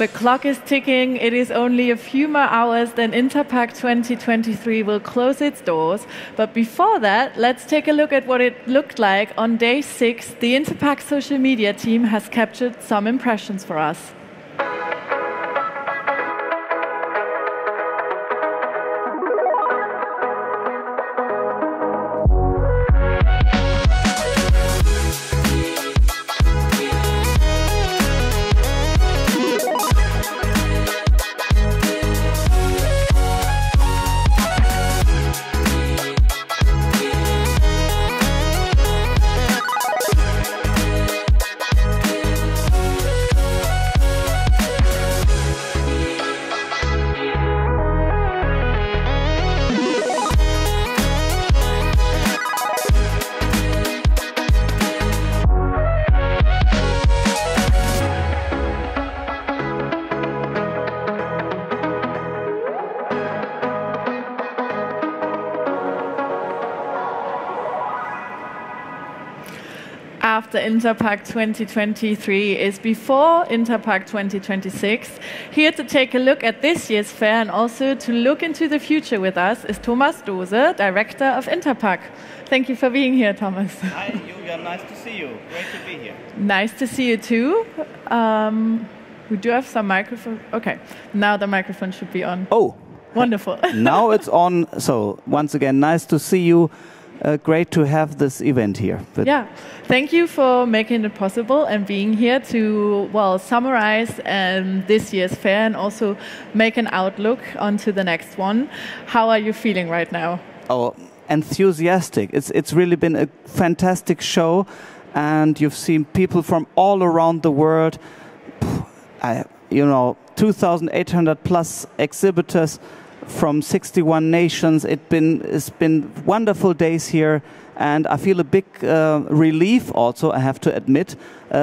The clock is ticking. It is only a few more hours, then Interpack 2023 will close its doors. But before that, let's take a look at what it looked like on day 6. The Interpack social media team has captured some impressions for us. After Interpack 2023 is before Interpack 2026. Here to take a look at this year's fair and also to look into the future with us is Thomas Dohse, Director of Interpack. Thank you for being here, Thomas. Hi, Julia. Nice to see you. Great to be here. Nice to see you too. We do have some microphone. Okay, now the microphone should be on. Oh, wonderful. Now it's on. So once again, nice to see you. Great to have this event here. Yeah, thank you for making it possible and being here to, well, summarize this year's fair and also make an outlook onto the next one. How are you feeling right now? Oh, enthusiastic. It's really been a fantastic show, and you've seen people from all around the world. 2,800 plus exhibitors from 61 nations. It's been wonderful days here, and I feel a big relief also, I have to admit,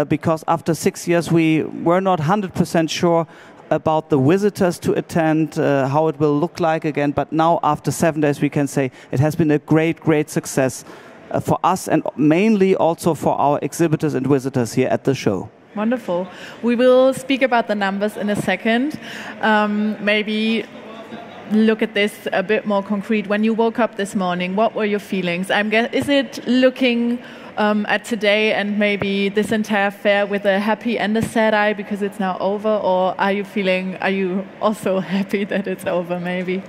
because after 6 years we were not 100% sure about the visitors to attend, how it will look like again, but now after 7 days we can say it has been a great success for us and mainly also for our exhibitors and visitors here at the show. Wonderful. We will speak about the numbers in a second. Maybe look at this a bit more concrete. When you woke up this morning, what were your feelings? Is it looking at today and maybe this entire fair with a happy and a sad eye because it's now over, or are you also happy that it's over maybe?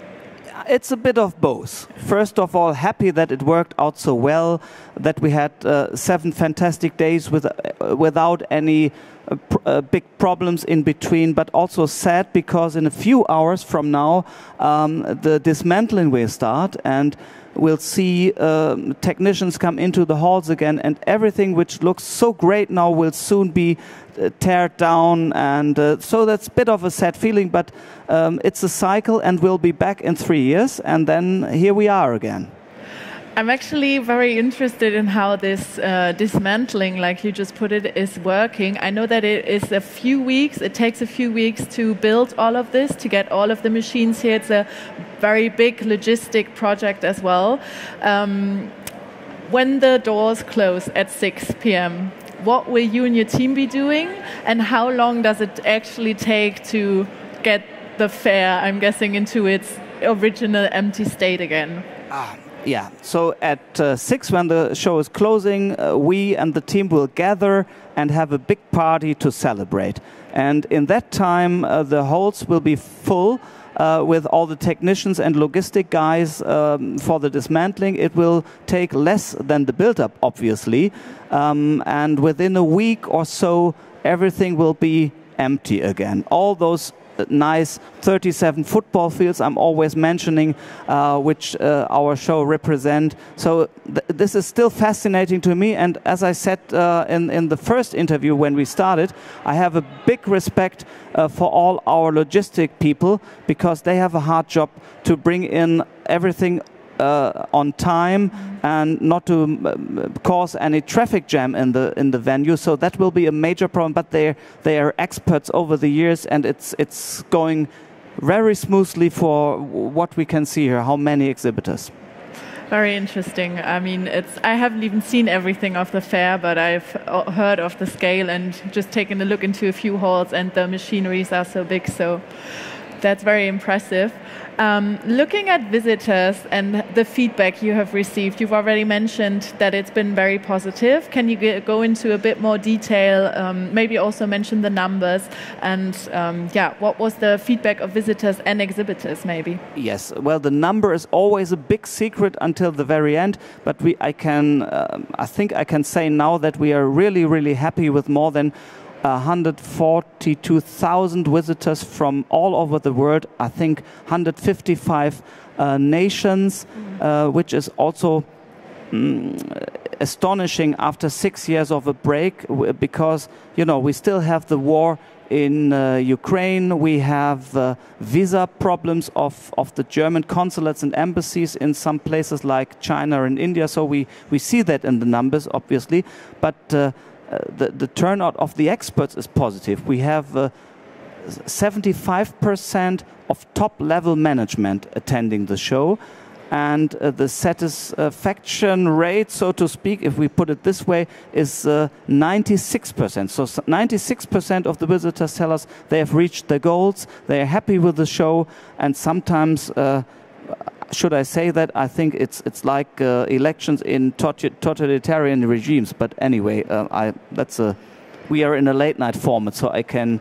It's a bit of both. First of all, happy that it worked out so well, that we had 7 fantastic days without any big problems in between, but also sad because in a few hours from now the dismantling will start, and we'll see technicians come into the halls again, and everything which looks so great now will soon be teared down, and so that's a bit of a sad feeling, but it's a cycle, and we'll be back in 3 years, and then here we are again. I'm actually very interested in how this dismantling, like you just put it, is working. I know that it takes a few weeks to build all of this, to get all of the machines here. It's a very big logistic project as well. When the doors close at 6 p.m., what will you and your team be doing, and how long does it actually take to get the fair, I'm guessing, into its original empty state again? Yeah, so at 6 when the show is closing, we and the team will gather and have a big party to celebrate. And in that time, the halls will be full with all the technicians and logistic guys for the dismantling. It will take less than the build-up, obviously. And within a week or so, everything will be empty again. All those nice 37 football fields I'm always mentioning, which our show represent. So this is still fascinating to me, and as I said in the first interview when we started, I have a big respect for all our logistic people, because they have a hard job to bring in everything on time and not to cause any traffic jam in the venue. So that will be a major problem. But they are experts over the years, and it's going very smoothly for what we can see here. How many exhibitors? Very interesting. I mean, I haven't even seen everything of the fair, but I've heard of the scale and just taken a look into a few halls, and the machineries are so big, so that's very impressive. Looking at visitors and the feedback you have received, you've already mentioned that it's been very positive. Can you go into a bit more detail, maybe also mention the numbers, and what was the feedback of visitors and exhibitors maybe? Yes, well, the number is always a big secret until the very end, but I think I can say now that we are really, really happy with more than 142,000 visitors from all over the world. I think 155 nations, which is also astonishing after 6 years of a break, because we still have the war in Ukraine. We have visa problems of the German consulates and embassies in some places like China and India. So we see that in the numbers, obviously, but the turnout of the experts is positive. We have 75% of top-level management attending the show, and the satisfaction rate, so to speak, if we put it this way, is 96%. So 96% of the visitors tell us they have reached their goals, they are happy with the show, and sometimes should I say that? I think it's like elections in totalitarian regimes. But anyway, we are in a late night format, so I can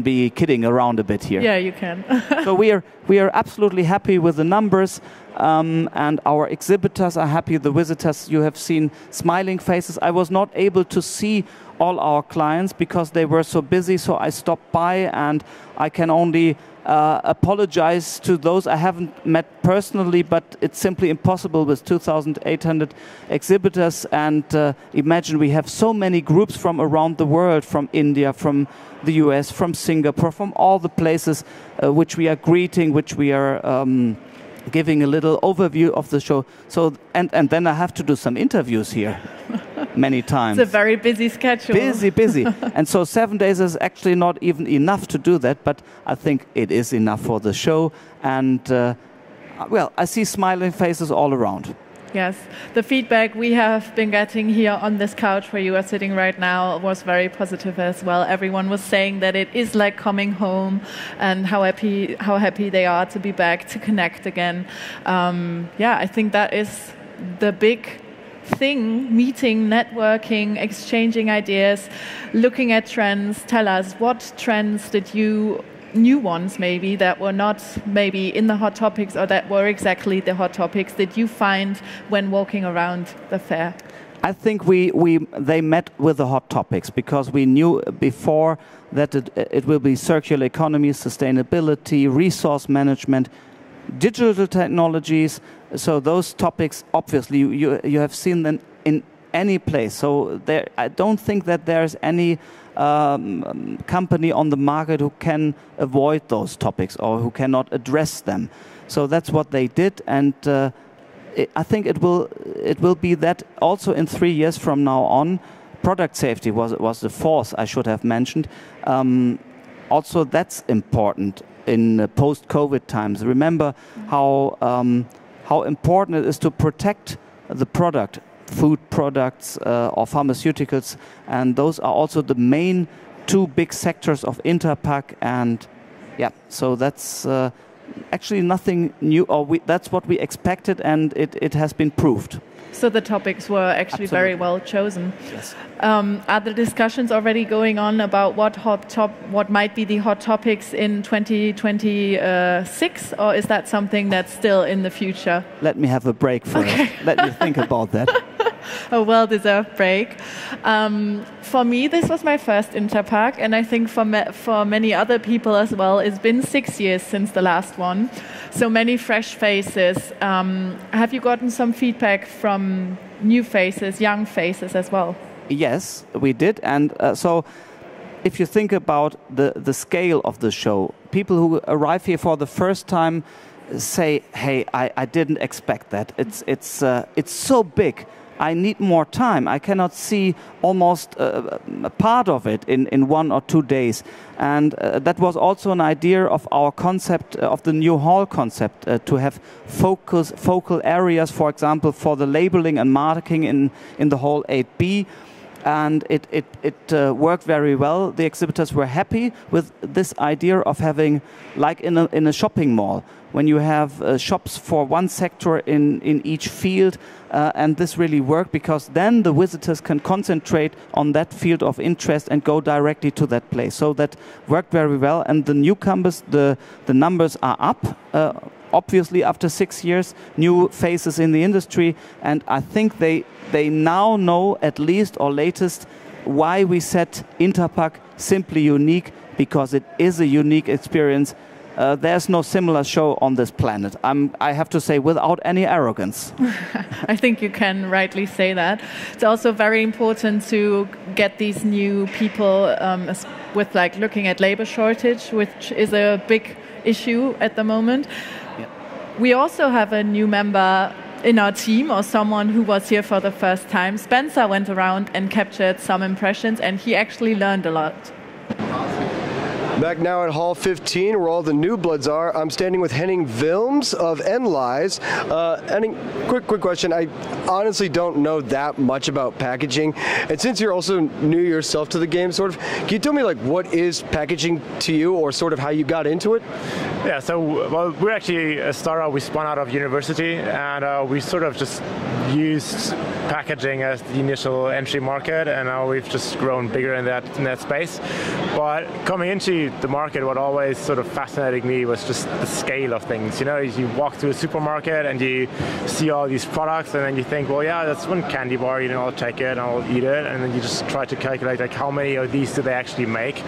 be kidding around a bit here. Yeah, you can. So we are absolutely happy with the numbers, and our exhibitors are happy. The visitors, you have seen smiling faces. I was not able to see all our clients because they were so busy, so I stopped by, and I can only apologize to those I haven't met personally, but it's simply impossible with 2,800 exhibitors. And imagine we have so many groups from around the world, from India, from the US, from Singapore, from all the places which we are greeting, which we are giving a little overview of the show. So and then I have to do some interviews here many times. It's a very busy schedule. Busy. And so 7 days is actually not even enough to do that, but I think it is enough for the show. And well, I see smiling faces all around. Yes, the feedback we have been getting here on this couch where you are sitting right now was very positive as well. Everyone was saying that it is like coming home, and how happy they are to be back, to connect again. I think that is the big thing: meeting, networking, exchanging ideas, looking at trends. Tell us, what trends did you, new ones maybe, that were not maybe in the hot topics or that were exactly the hot topics, did you find when walking around the fair? I think they met with the hot topics because we knew before that it will be circular economy, sustainability, resource management, digital technologies. So those topics, obviously, you have seen them in any place. So I don't think that there's any company on the market who can avoid those topics or who cannot address them. So that's what they did, and I think it will be that also in 3 years from now on. Product safety was the fourth I should have mentioned. Also, that's important in post-COVID times. Remember how important it is to protect the product, food products or pharmaceuticals, and those are also the main two big sectors of interpack. And so that's actually nothing new, or that's what we expected, and it has been proved. So the topics were actually Absolutely. very well chosen. Yes. Are the discussions already going on about what might be the hot topics in 2026, or is that something that's still in the future? Let me have a break first. Okay. Let me think about that. A well-deserved break. For me, this was my first Interpack, and I think for many other people as well, it's been 6 years since the last one. So many fresh faces. Have you gotten some feedback from new faces, young faces as well? Yes, we did. And so if you think about the scale of the show, people who arrive here for the first time say, hey, I didn't expect that. It's so big. I need more time. I cannot see almost a part of it in 1 or 2 days. And that was also an idea of our concept, of the new hall concept, to have focal areas, for example, for the labeling and marketing in the hall 8B. And it worked very well. The exhibitors were happy with this idea of having, like in a shopping mall, when you have shops for one sector in each field, and this really worked because then the visitors can concentrate on that field of interest and go directly to that place. So that worked very well, and the newcomers, the numbers are up. Obviously, after 6 years, new faces in the industry, and I think they now know at least or latest why we set Interpack simply unique, because it is a unique experience. There's no similar show on this planet. I have to say, without any arrogance. I think you can rightly say that. It's also very important to get these new people with like looking at labor shortage, which is a big issue at the moment. Yeah. We also have a new member in our team, or someone who was here for the first time. Spencer went around and captured some impressions, and he actually learned a lot. Back now at Hall 15, where all the new bloods are. I'm standing with Henning Wilms of Enlize. Henning, quick question. I honestly don't know that much about packaging, and since you're also new yourself to the game, sort of, can you tell me like what is packaging to you, or sort of how you got into it? Yeah, so well, we're actually a startup. We spun out of university, and we sort of just used packaging as the initial entry market, and now we've just grown bigger in that space. But coming into the market, what always sort of fascinated me was just the scale of things. You know, you walk through a supermarket and you see all these products, and then you think, well, yeah, that's one candy bar. You know, I'll take it and I'll eat it, and then you just try to calculate like how many of these do they actually make,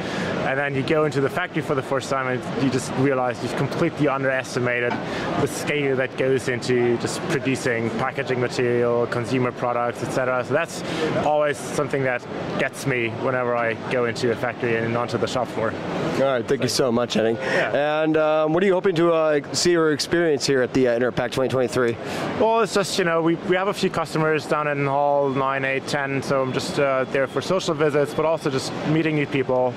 and then you go into the factory for the first time and you just realize you've completely underestimated the scale that goes into just producing packaging material, consumer products, etc. So that's always something that gets me whenever I go into a factory and onto the shop floor. All right, thank you so much, Henning. Yeah. And what are you hoping to see or experience here at the Interpack 2023? Well, it's just, you know, we have a few customers down in Hall 9, 8, 10, so I'm just there for social visits, but also just meeting new people,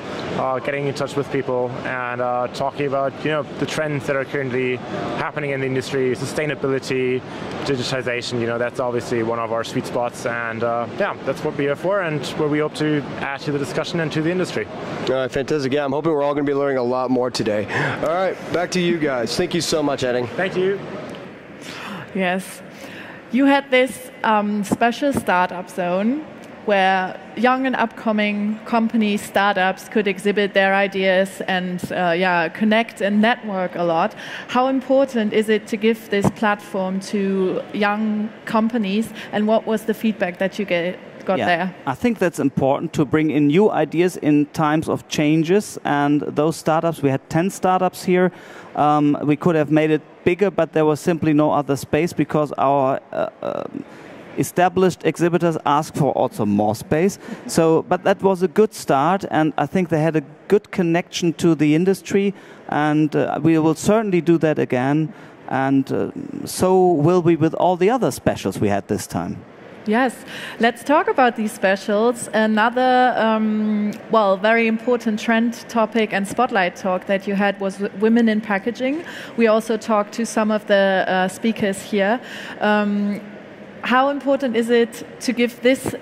getting in touch with people, and talking about, you know, the trends that are currently happening in the industry, sustainability, digitization. You know, that's obviously one of our sweet spots, and yeah, that's what we're here for, and where we hope to add to the discussion and to the industry. All right, fantastic. Yeah, I'm hoping we're all going to be learning a lot more today. All right, back to you guys. Thank you so much, Henning. Thank you. Yes. You had this special startup zone where young and upcoming companies, startups could exhibit their ideas and connect and network a lot. How important is it to give this platform to young companies, and what was the feedback that you got there? I think that's important to bring in new ideas in times of changes, and those startups, we had 10 startups here. We could have made it bigger, but there was simply no other space because our established exhibitors asked for also more space. So, but that was a good start, and I think they had a good connection to the industry, and we will certainly do that again, and so will we with all the other specials we had this time. Yes, let's talk about these specials. Another, very important trend topic and spotlight talk that you had was women in packaging. We also talked to some of the speakers here. How important is it to give this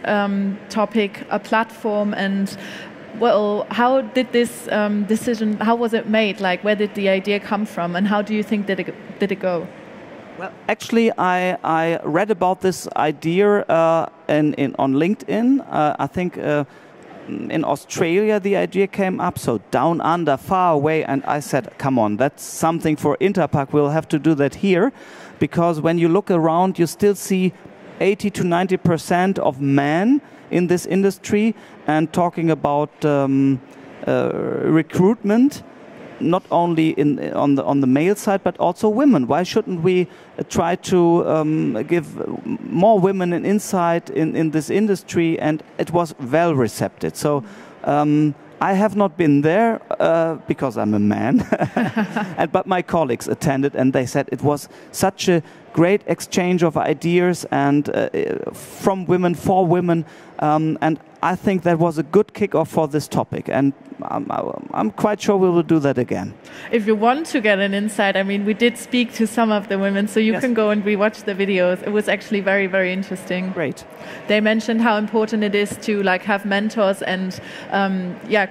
topic a platform, and well, how did this decision, how was it made? Like, where did the idea come from, and how do you think did it go? Well, actually, I read about this idea on LinkedIn. I think in Australia the idea came up, so down under, far away, and I said, come on, that's something for Interpack. We'll have to do that here, because when you look around, you still see 80 to 90% of men in this industry, and talking about recruitment, not only on the male side, but also women. Why shouldn't we try to give more women an insight in this industry? And it was well received. So I have not been there because I'm a man, but my colleagues attended, and they said it was such a great exchange of ideas and from women for women, and I think that was a good kickoff for this topic, and I'm quite sure we will do that again. If you want to get an insight, I mean, we did speak to some of the women, so you can go and rewatch the videos. It was actually very, very interesting. Great. They mentioned how important it is to like have mentors and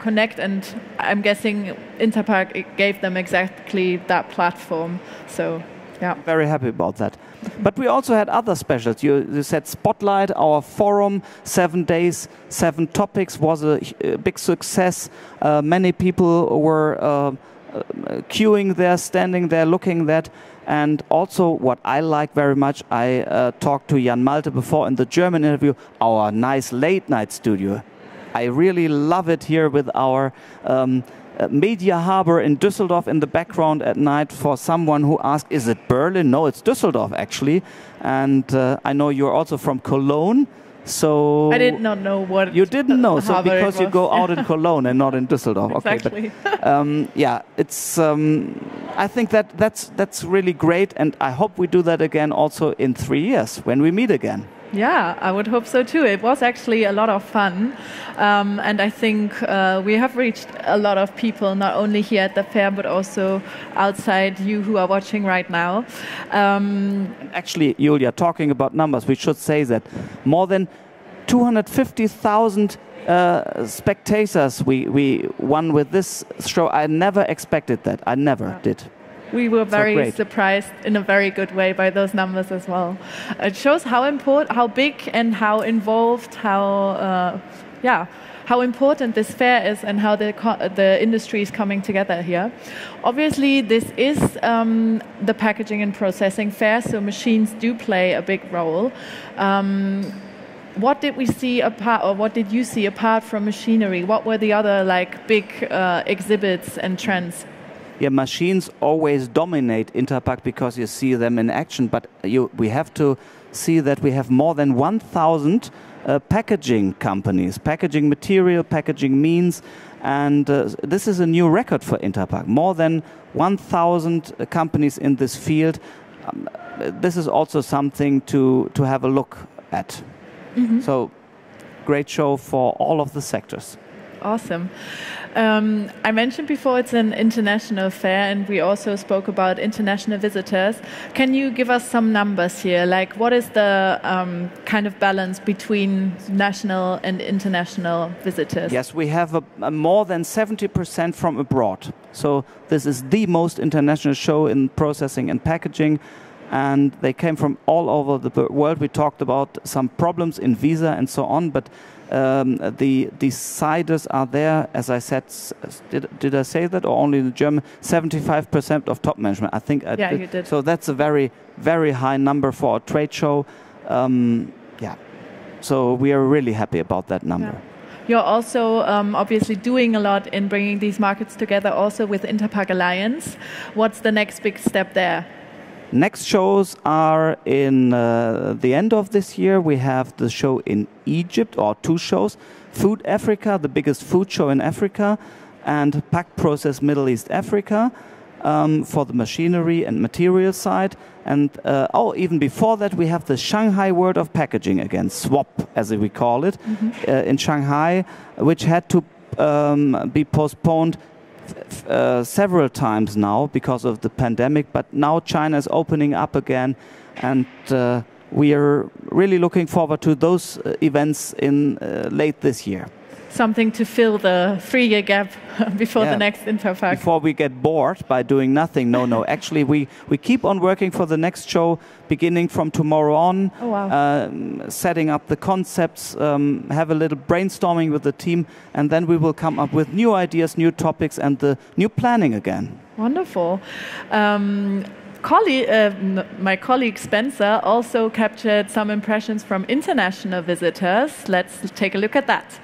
connect, and I'm guessing Interpack gave them exactly that platform. So yeah, very happy about that. But we also had other specials. You said Spotlight, our forum, 7 days, 7 topics, was a big success. Many people were queuing there, standing there, looking at that. And also what I like very much, I talked to Jan Malte before in the German interview, our nice late night studio. I really love it here with our Media Harbor in Düsseldorf in the background at night. For someone who asked, is it Berlin? No, it's Düsseldorf actually. And I know you're also from Cologne. So I did not know what you didn't know. So because you go out in Cologne and not in Düsseldorf. Exactly. Okay, but yeah, it's. I think that's really great, and I hope we do that again also in 3 years when we meet again. Yeah, I would hope so too. It was actually a lot of fun, and I think we have reached a lot of people, not only here at the fair, but also outside you who are watching right now. Actually, Julia, talking about numbers, we should say that more than 250,000 spectators we won with this show. I never expected that. I never did. We were very surprised in a very good way by those numbers as well. It shows how important, how big and how involved, how important this fair is and how the industry is coming together here. Obviously, this is the packaging and processing fair, so machines do play a big role. What did we see apart, or what did you see apart from machinery? What were the other like big exhibits and trends? Yeah, machines always dominate Interpack because you see them in action, but we have to see that we have more than 1,000 packaging companies, packaging material, packaging means, and this is a new record for Interpack. More than 1,000 companies in this field. This is also something to have a look at. Mm-hmm. So, great show for all of the sectors. Awesome. I mentioned before it's an international fair, and we also spoke about international visitors. Can you give us some numbers here? Like, what is the kind of balance between national and international visitors? Yes, we have a more than 70% from abroad. So this is the most international show in processing and packaging. And they came from all over the world. We talked about some problems in visa and so on, but the deciders are there. As I said, did I say that, or only in German? 75% of top management. I think I did. You did. So that's a very, very high number for a trade show. Yeah. So we are really happy about that number. Yeah. You're also obviously doing a lot in bringing these markets together, also with Interpack Alliance. What's the next big step there? Next shows are in the end of this year. We have the show in Egypt, or 2 shows. Food Africa, the biggest food show in Africa, and Pack Process Middle East Africa for the machinery and material side. And even before that, we have the Shanghai World of Packaging again, SWAP as we call it, in Shanghai, which had to be postponed several times now because of the pandemic, but now China is opening up again, and we are really looking forward to those events in late this year. Something to fill the 3-year gap before the next Interpack. Before we get bored by doing nothing. No. Actually, we keep on working for the next show beginning from tomorrow on. Oh, wow. Setting up the concepts, have a little brainstorming with the team, and then we will come up with new ideas, new topics, and the new planning again. Wonderful. My colleague Spencer also captured some impressions from international visitors. Let's take a look at that.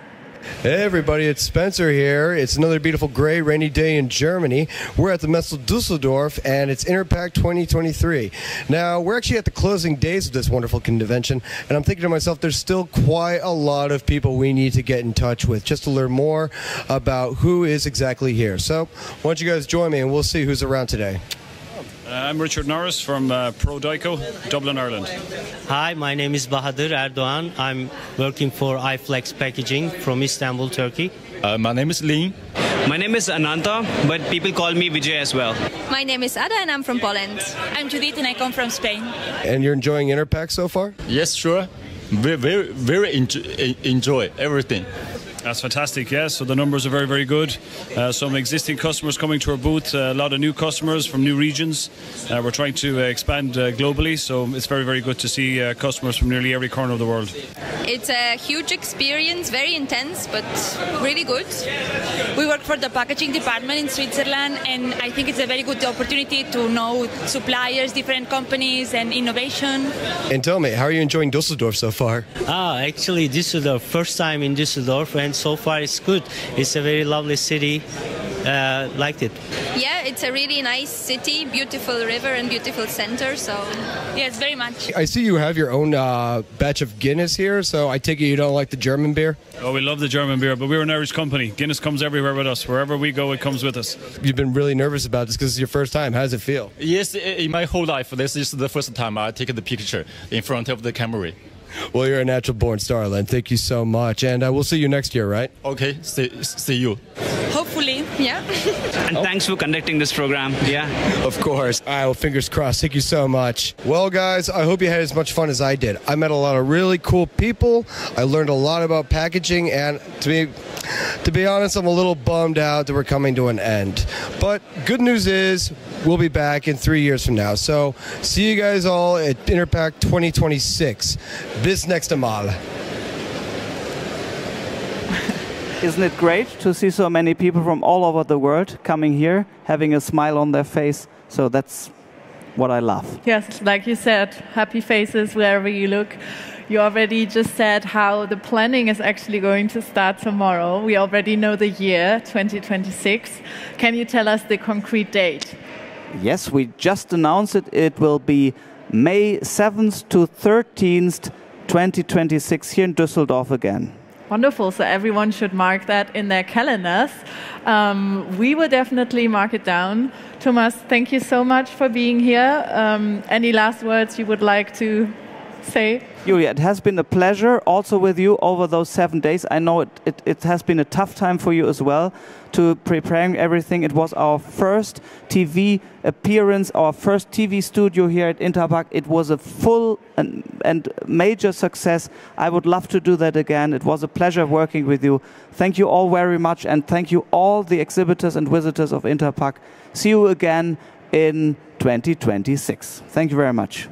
Hey everybody, it's Spencer here. It's another beautiful gray rainy day in Germany. We're at the Messe Düsseldorf and it's Interpack 2023. Now we're actually at the closing days of this wonderful convention, and I'm thinking to myself there's still quite a lot of people we need to get in touch with just to learn more about who is exactly here. So why don't you guys join me and we'll see who's around today. I'm Richard Norris from Pro Dico, Dublin, Ireland. Hi, my name is Bahadır Erdoğan. I'm working for iFlex Packaging from Istanbul, Turkey. My name is Lin. My name is Ananta, but people call me Vijay as well. My name is Ada and I'm from Poland. I'm Judith and I come from Spain. And you're enjoying interpack so far? Yes, sure. Very enjoy everything. That's fantastic, yes. So the numbers are very, very good. Some existing customers coming to our booth, a lot of new customers from new regions. We're trying to expand globally, so it's very, very good to see customers from nearly every corner of the world. It's a huge experience, very intense, but really good. We work for the packaging department in Switzerland, and I think it's a very good opportunity to know suppliers, different companies, and innovation. And tell me, how are you enjoying Düsseldorf so far? Actually, Düsseldorf, first time in Düsseldorf, and so far it's good. It's a very lovely city. Liked it. Yeah, it's a really nice city, beautiful river and beautiful center, so... Yes, very much. I see you have your own batch of Guinness here, so I take it you don't like the German beer? Oh, we love the German beer, but we're an Irish company. Guinness comes everywhere with us. Wherever we go, it comes with us. You've been really nervous about this because it's your first time. How does it feel? Yes, in my whole life, this is the first time I take the picture in front of the camera. Well, you're a natural-born star, Len. Thank you so much. And we'll see you next year, right? Okay, see you. Hopefully, yeah. And thanks for conducting this program. Yeah. Of course. All right, well, fingers crossed. Thank you so much. Well, guys, I hope you had as much fun as I did. I met a lot of really cool people. I learned a lot about packaging, and to be honest, I'm a little bummed out that we're coming to an end. But good news is we'll be back in 3 years from now. So see you guys all at Interpack 2026. Bis nächste Mal. Isn't it great to see so many people from all over the world coming here, having a smile on their face? So that's what I love. Yes, like you said, happy faces wherever you look. You already just said how the planning is actually going to start tomorrow. We already know the year, 2026. Can you tell us the concrete date? Yes, we just announced it. It will be May 7th to 13th, 2026 here in Düsseldorf again. Wonderful. So everyone should mark that in their calendars. We will definitely mark it down. Thomas, thank you so much for being here. Any last words you would like to say? Julia, it has been a pleasure also with you over those 7 days. I know it has been a tough time for you as well to preparing everything. It was our first TV appearance, our first TV studio here at Interpack. It was a full and major success. I would love to do that again. It was a pleasure working with you. Thank you all very much, and thank you all the exhibitors and visitors of Interpack. See you again in 2026. Thank you very much.